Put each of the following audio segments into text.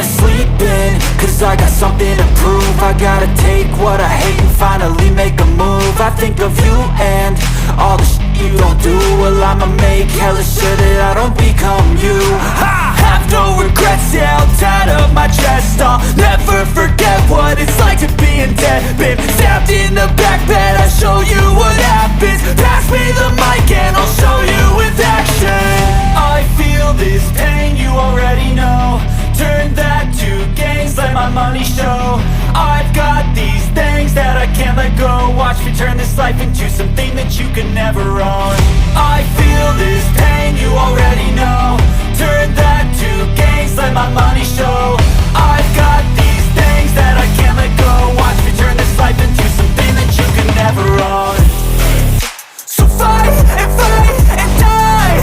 wanna sleep in, cause I got something to prove. I gotta take what I hate and finally make a move. I think of you and all the shit you don't do. Well, I'ma make hella sure that I don't become you. I have no regrets, yeah, I'll tie up my chest. I'll never forget what it's like to be in debt. Been stabbed in the back bed, I'll show you what happens. Pass me the mic and I'll show you with action. I feel this pain, you already know. Turn that to gains, let my money show. I've got these things that I can't let go. Watch me turn this life into something that you can never own. I feel this pain, you already know. Turn that to gains, let my money show. I've got these things that I can't let go. Watch me turn this life into something that you can never own. So fight and die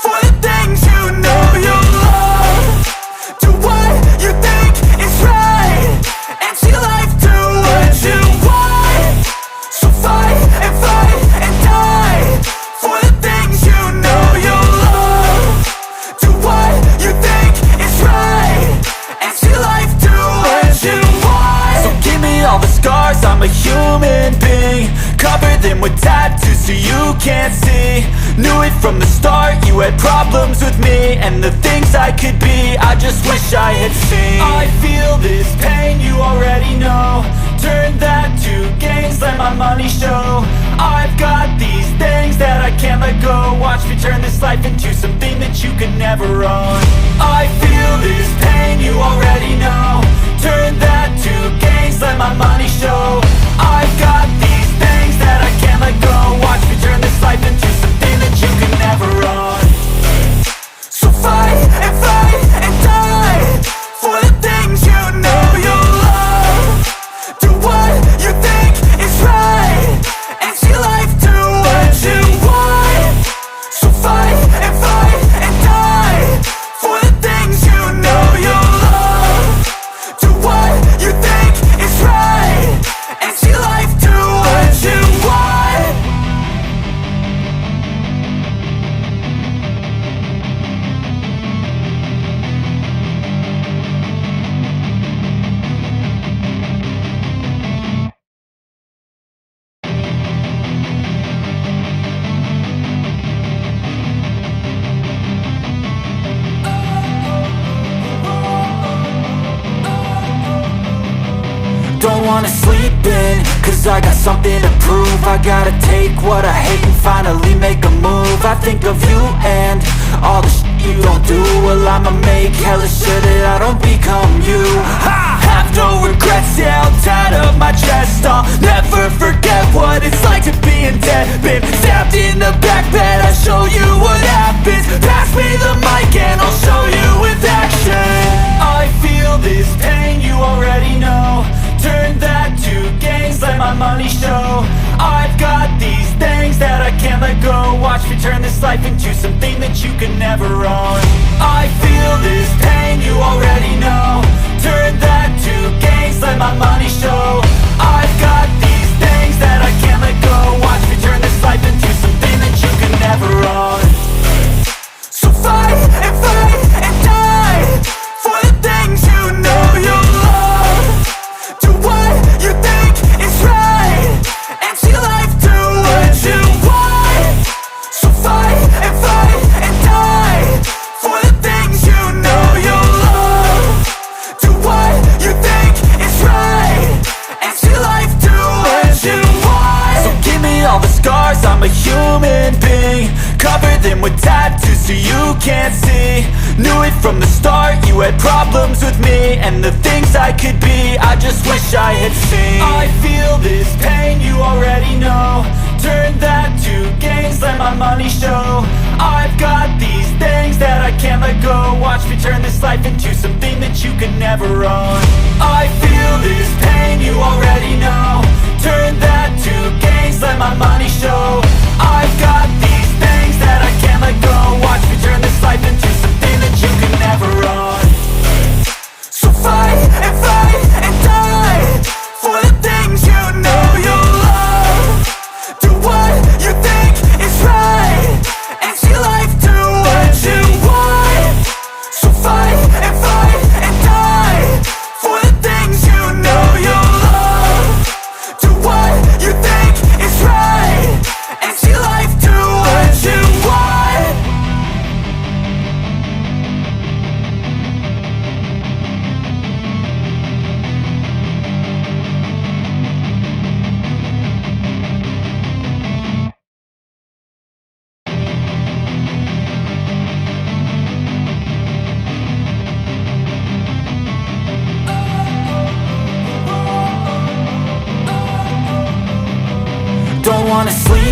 for the things you know you love. Do what you think is right and see life do what you want. So fight and die for the things you know you love. Do what you think is right and see life do what you want. So give me all the scars, I'm a human being. Cover them with tattoos so you can't see. Knew it from the start, you had problems with me and the things I could be, I just wish I had seen. I feel this pain, you already know. Turn that to gains, let my money show. I've got these things that I can't let go. Watch me turn this life into something that you can never own. I feel this pain, you already know. Turn that to gains, let my money show. I've got these things that I can't let go. Watch me turn this life into something that you can never own. So fight and die for the things you know you love. Do what you think is right and see life do what you want. So fight and die for the things you know you love. Do what you think is right and see life do what you want. Don't wanna sleep in, cause I got something to prove. I gotta take what I hate and finally make a move. I think of you and all the shit you don't do. Well, I'ma make hella sure that I don't become you. I have no regrets, yeah, I'll tie up my chest. I'll never forget what it's like to be in debt. Been stabbed in the back bed, I'll show you what happens. Pass me the mic and I'll show you with action. I feel this pain, you already know. Turn that to gains, let my money show. I've got these things that I can't let go. Watch me turn this life into something that you can never own. I feel this pain, you already know. Turn that to gains, let my money show. I've got these things that I can't let go. Watch me turn this life into something that you can never own. So fight and die for the things you know you love. Do what you think is right and see life do what you want. So fight and die for the things you know you love. Do what you think is right and see life do what you want. So give me all the scars, I'm a human being. Cover them with tattoos so you can't see. Knew it from the start, you had problems with me and the things I could be, I just wish I had seen. I feel this pain, you already know. Turn that to gains, let my money show. I've got these things that I can't let go. Watch me turn this life into something that you can never own. I feel this pain, you already know. Turn that to gains, let my money show. I've got these things that I can't let go. Watch me turn this life into something that you can never own. So fight and die for the things you know you love. Do what you think is right and see life do what you want. So fight and die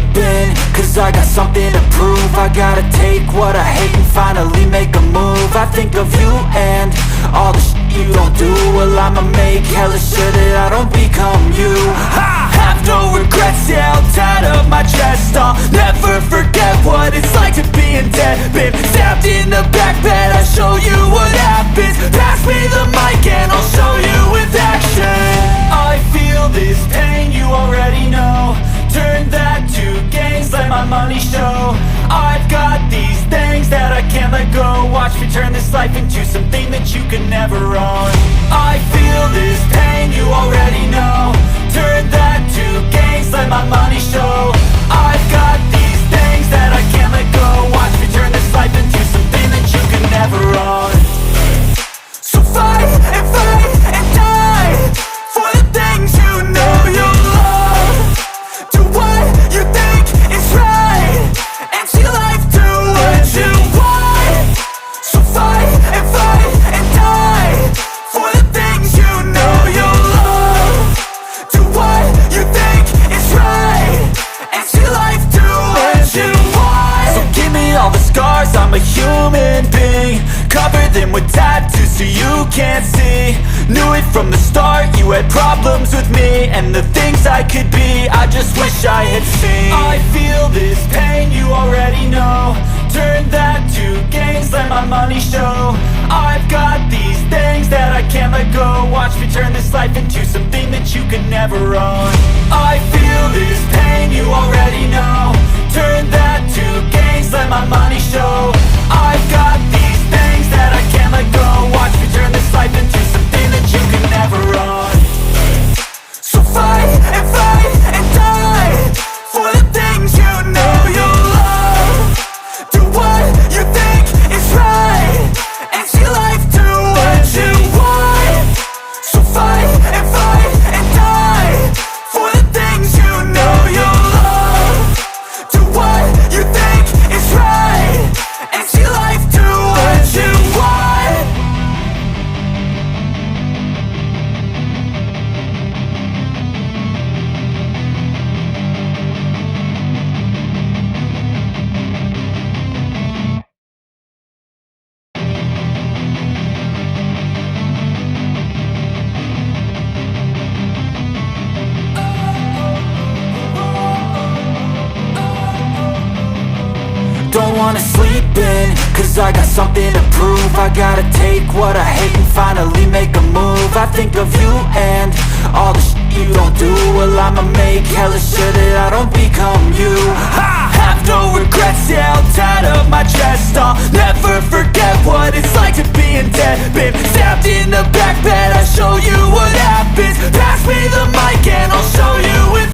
sleeping, cause I got something to prove. I gotta take what I hate and finally make a move. I think of you and all the shit you don't do. Well, I'ma make hella sure that I don't become you. I have no regrets, yeah, I'll tie up my chest. I'll never forget what it's like to be in debt. Been stabbed in the back bed, I'll show you what happens. Pass me the mic and I'll show you with action. I feel this pain, you already know. Turn that to gains, let my money show. I've got these things that I can't let go. Watch me turn this life into something that you can never own. I feel this pain, you already know. Turn that to gains, let my money show. I've got these things that I can't let go. Watch me turn this life into something that you can never own. So fight and die for the things you know you love. Do what you think is right and see life do what you want. So fight and die for the things you know you love. Do what you think is right and see life do what you want. So give me all the scars, I'm a human being. Cover them with tattoos so you can't see. Knew it from the start, you had problems with me and the things I could be, I just wish I had seen. I feel this pain, you already know. Turn that to gains, let my money show. I've got these things that I can't let go. Watch me turn this life into something that you can never own. I feel this pain, you already know. Turn that to gains, let my money show. I've got these things that I can't let go. Watch me turn this life into something that you can never own. So fight and die for the things you know you love. Do what you think is right and see life do what you want. So fight and die for the things you know you love. Do what you think is right and see life do what you want. Don't wanna sleep in, cause I got something to prove. I gotta take what I hate and finally make a move. I think of you and all the shit you don't do. Well, I'ma make hella sure that I don't become you. I have no regrets, yeah, I'll tie up my chest. I'll never forget what it's like to be in debt. Been stabbed in the back bed, I'll show you what happens. Pass me the mic and I'll